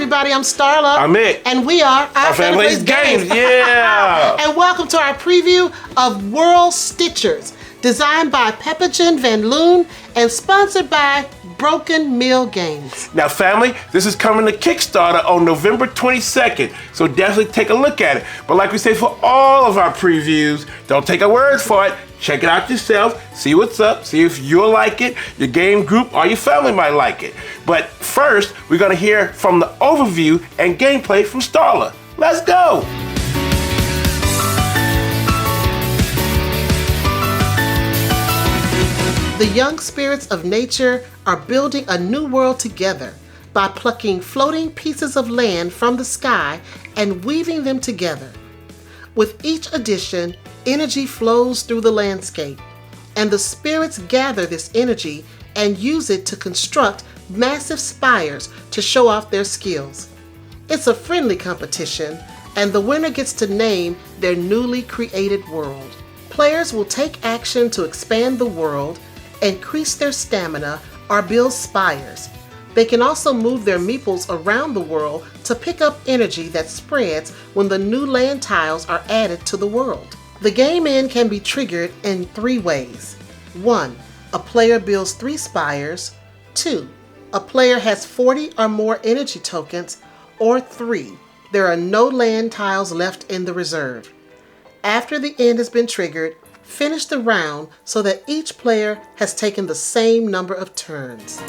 everybody. I'm Starla. I'm Mik. And we are Our Family's Games. Yeah. And welcome to our preview of World Stitchers, designed by Pepijn van Loon and sponsored by Broken Mill Games. Now, family, this is coming to Kickstarter on November 22nd, so definitely take a look at it. But like we say for all of our previews, don't take our word for it. Check it out yourself, see what's up, see if you'll like it, your game group, or your family might like it. But first, we're going to hear from the overview and gameplay from Starla. Let's go! The young spirits of nature are building a new world together by plucking floating pieces of land from the sky and weaving them together. With each addition, energy flows through the landscape, and the spirits gather this energy and use it to construct massive spires to show off their skills. It's a friendly competition, and the winner gets to name their newly created world. Players will take action to expand the world, increase their stamina, or build spires. They can also move their meeples around the world to pick up energy that spreads when the new land tiles are added to the world. The game end can be triggered in 3 ways. 1. A player builds 3 spires. 2. A player has 40 or more energy tokens. Or 3. There are no land tiles left in the reserve. After the end has been triggered, finish the round so that each player has taken the same number of turns.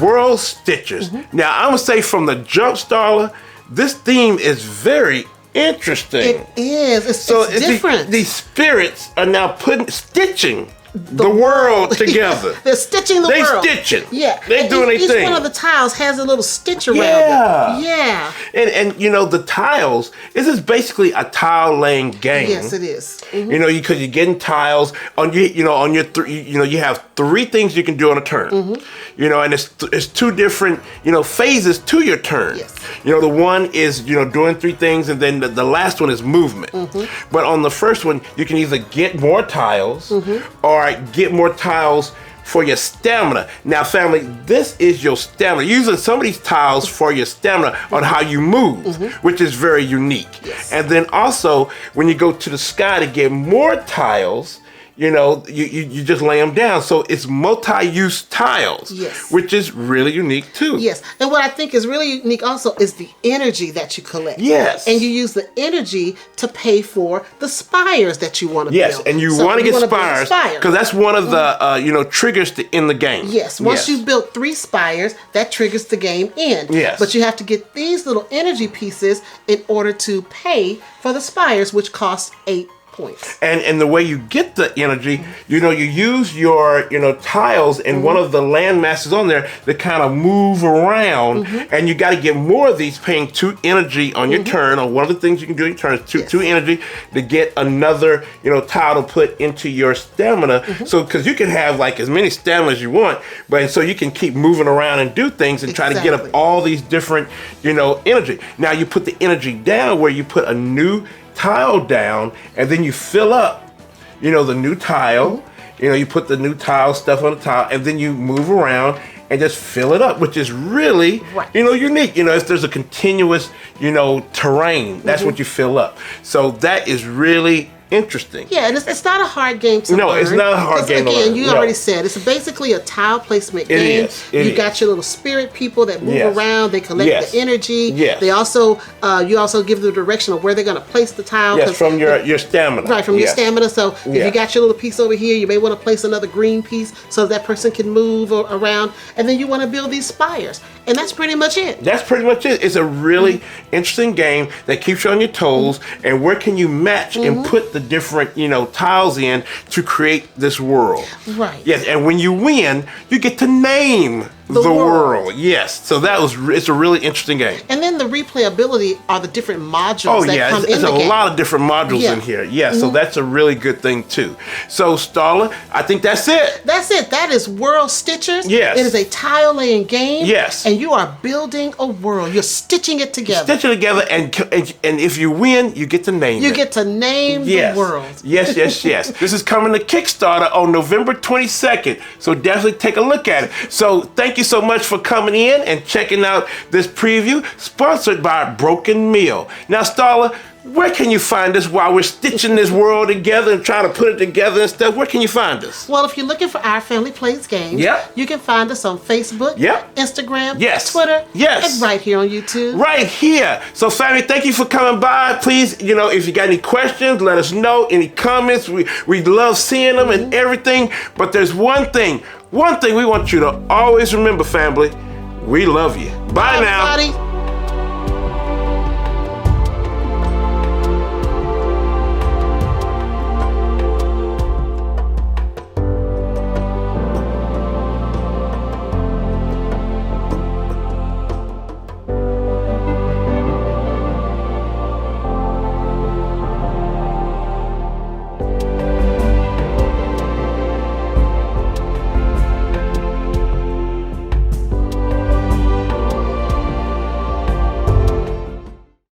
World Stitchers. Now, I'm going to say from the jump, Starla, this theme is very interesting. It is. It's different. These spirits are now stitching the world together. They're stitching the world. They stitching. Yeah. They doing their thing. Each one of the tiles has a little stitch around it. Yeah. And you know, the tiles, this is basically a tile laying game. Yes, it is. You know, because you're getting tiles on your, you have 3 things you can do on a turn. You know, and it's 2 different, phases to your turn. Yes. You know, the one is, doing 3 things, and then the last one is movement. But on the first one, you can either get more tiles or get more tiles for your stamina. Now, family, this is your stamina. Using some of these tiles for your stamina on how you move, which is very unique. Yes. And then also, when you go to the sky to get more tiles, you just lay them down. So it's multi-use tiles, yes, which is really unique too. Yes, and what I think is really unique also is the energy that you collect. Yes. And you use the energy to pay for the spires that you want to build. Yes, and you want to get spires because that's one of the triggers to end the game. Yes, once you've built 3 spires, that triggers the game end. Yes. But you have to get these little energy pieces in order to pay for the spires, which cost 8 points. And the way you get the energy, you use your tiles and one of the land masses on there to kind of move around, and you got to get more of these, paying 2 energy on your turn. Or one of the things you can do in your turn is 2 energy to get another tile to put into your stamina. So because you can have like as many stamina as you want, but so you can keep moving around and do things and try to get up all these different energy. Now you put the energy down where you put a new tile down, and then you fill up the new tile. You put the new tile stuff on the tile, and then you move around and just fill it up, which is really unique. If there's a continuous terrain, that's what you fill up. So that is really interesting. Yeah, and it's not a hard game to learn. No, it's not a hard game to learn. Again, you already said, it's basically a tile placement game. You got your little spirit people that move around, they collect the energy. They also, you also give the direction of where they're going to place the tile. Yes, from your stamina. Right, from your stamina. So if you got your little piece over here, you may want to place another green piece so that person can move around. And then you want to build these spires. And that's pretty much it. That's pretty much it. It's a really interesting game that keeps you on your toes. And where can you match and put the different tiles in to create this world? Right. Yes, and when you win, you get to name the world. Yes. So it's a really interesting game. And then the replayability are the different modules that come in the game. It's a lot of different modules in here. Yeah, so that's a really good thing too. So Starla, I think that's it. That's it. That is World Stitchers. Yes. It is a tile laying game. Yes. And you are building a world. You're stitching it together. Stitch it together, and if you win, you get to name it. You get to name the world. Yes. This is coming to Kickstarter on November 22nd. So definitely take a look at it. So thank you so much for coming in and checking out this preview, sponsored by Broken Meal. Now, Starla, where can you find us while we're stitching this world together and trying to put it together and stuff? Where can you find us? Well, if you're looking for Our Family Plays Games, you can find us on Facebook, Instagram, Twitter, and right here on YouTube. Right here. So, family, thank you for coming by. Please, if you got any questions, let us know. Any comments, we love seeing them and everything. But there's one thing we want you to always remember, family. We love you. Bye now. Everybody.